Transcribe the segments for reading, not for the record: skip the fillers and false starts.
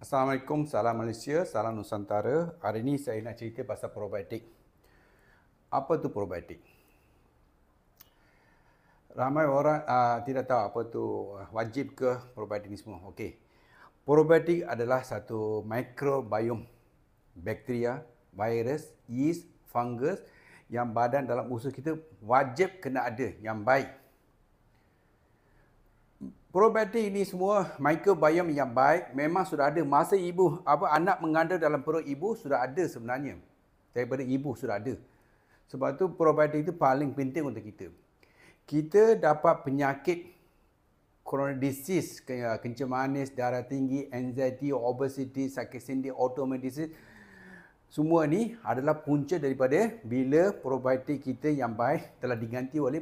Assalamualaikum, salam Malaysia, salam Nusantara. Hari ini saya nak cerita pasal probiotik. Apa tu probiotik? Ramai orang tidak tahu apa tu wajib ke probiotik ni semua. Okey. Probiotik adalah satu microbiome, bakteria, virus, yeast, fungus yang badan dalam usus kita wajib kena ada yang baik. Probiotik ini semua microbiome yang baik memang sudah ada masa anak mengandung dalam perut ibu sudah ada sebenarnya. Daripada ibu sudah ada. Sebab tu probiotik itu paling penting untuk kita. Kita dapat penyakit chronic disease, kencing manis, darah tinggi, anxiety, obesity, sakit sendi, autoimmune disease. Semua ni adalah punca daripada bila probiotik kita yang baik telah diganti oleh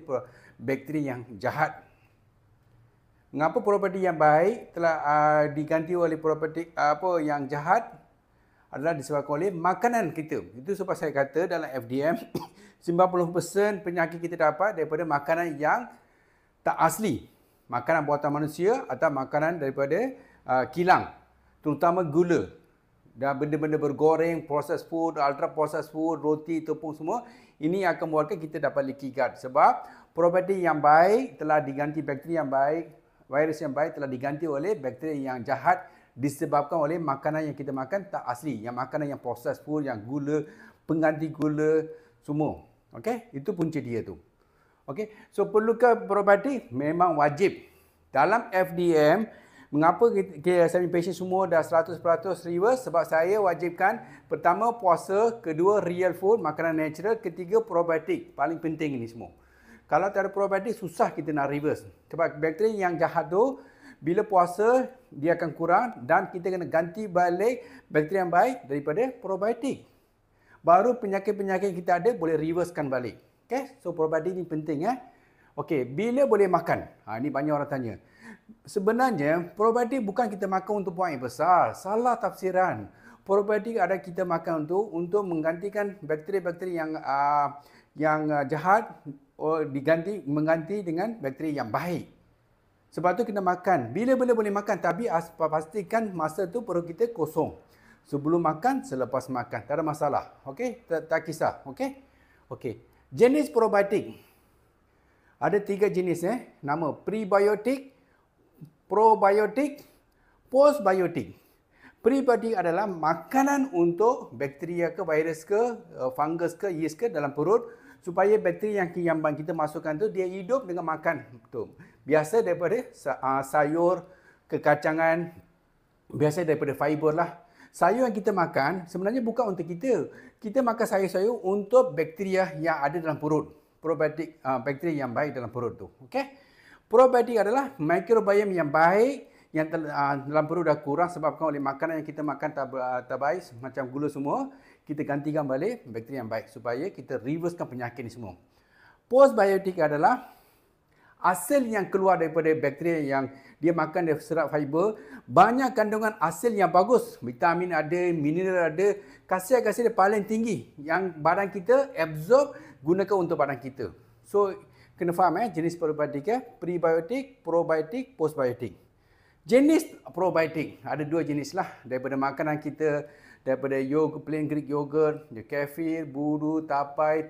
bakteri yang jahat. Mengapa probiotik yang baik telah diganti oleh probiotik yang jahat adalah disebabkan oleh makanan kita. Itu sebab saya kata dalam FDM 90% penyakit kita dapat daripada makanan yang tak asli. Makanan buatan manusia atau makanan daripada kilang. Terutama gula. Dan benda-benda bergoreng, processed food, ultra processed food, roti, tepung semua. Ini akan membuatkan kita dapat leaky gut. Sebab probiotik yang baik telah diganti bakteri yang baik. Virus yang baik telah diganti oleh bakteri yang jahat disebabkan oleh makanan yang kita makan tak asli. Yang makanan yang processed food, yang gula, pengganti gula, semua. Okey, itu punca dia tu. Okey, so perlukah probiotik? Memang wajib. Dalam FDM, mengapa saya punya patient semua dah 100% reverse? Sebab saya wajibkan pertama puasa, kedua real food, makanan natural, ketiga probiotik. Paling penting ini semua. Kalau tak ada probiotik, susah kita nak reverse. Sebab bakteri yang jahat tu, bila puasa, dia akan kurang dan kita kena ganti balik bakteri yang baik daripada probiotik. Baru penyakit-penyakit yang kita ada boleh reversekan balik. Okay? So, probiotik ni penting. Okay, bila boleh makan? Ini banyak orang tanya. Sebenarnya, probiotik bukan kita makan untuk buang air besar. Salah tafsiran. Probiotik ada kita makan untuk menggantikan bakteri-bakteri yang jahat, mengganti dengan bakteri yang baik. Sebab tu kita makan. Bila-bila boleh makan, tapi pastikan masa tu perut kita kosong. Sebelum makan, selepas makan. Tak ada masalah. Okey? Tak kisah. Okey? Okey. Jenis probiotik. Ada 3 jenis. Nama prebiotik, probiotik, postbiotik. Prebiotik adalah makanan untuk bakteria ke, virus ke, fungus ke, yeast ke dalam perut. Supaya bakteri yang kita masukkan tu dia hidup dengan makan tu. Biasa daripada sayur, kekacangan, biasa daripada fiber lah. Sayur yang kita makan sebenarnya bukan untuk kita. Kita makan sayur-sayur untuk bakteria yang ada dalam perut. Probiotik, bakteri yang baik dalam perut tu. Okey? Probiotik adalah microbiome yang baik yang dalam perut dah kurang sebabkan oleh makanan yang kita makan tak baik macam gula semua. Kita gantikan balik bakteri yang baik supaya kita reversekan penyakit ni semua. Postbiotik adalah hasil yang keluar daripada bakteri yang dia makan dari serat fiber. Banyak kandungan hasil yang bagus. Vitamin ada, mineral ada. Khasiat-khasiat dia paling tinggi yang badan kita absorb gunakan untuk badan kita. So, kena faham jenis probiotik prebiotik, probiotik, postbiotik. Jenis probiotik ada 2 jenis lah daripada makanan kita. Daripada yogurt, plain Greek yogurt, kefir, buru, tapai,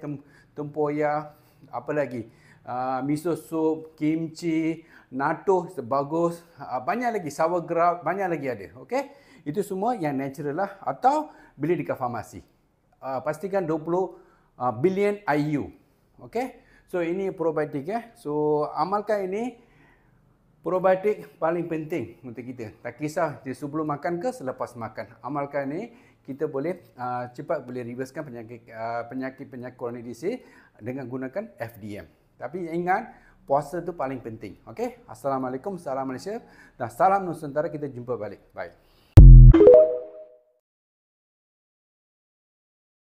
tempoyak, apa lagi? Miso soup, kimchi, natto bagus, banyak lagi, sauerkraut, banyak lagi ada. Okey? Itu semua yang natural lah atau beli dekat farmasi. Pastikan 20 billion IU. Okey? So ini probiotik So amalkan ini. Probiotik paling penting untuk kita. Tak kisah dia sebelum makan ke selepas makan. Amalkan ni kita boleh cepat boleh reversekan penyakit-penyakit chronic disease dengan gunakan FDM. Tapi ingat puasa tu paling penting. Okey? Assalamualaikum, salam Malaysia dan salam Nusantara. Kita jumpa balik. Bye.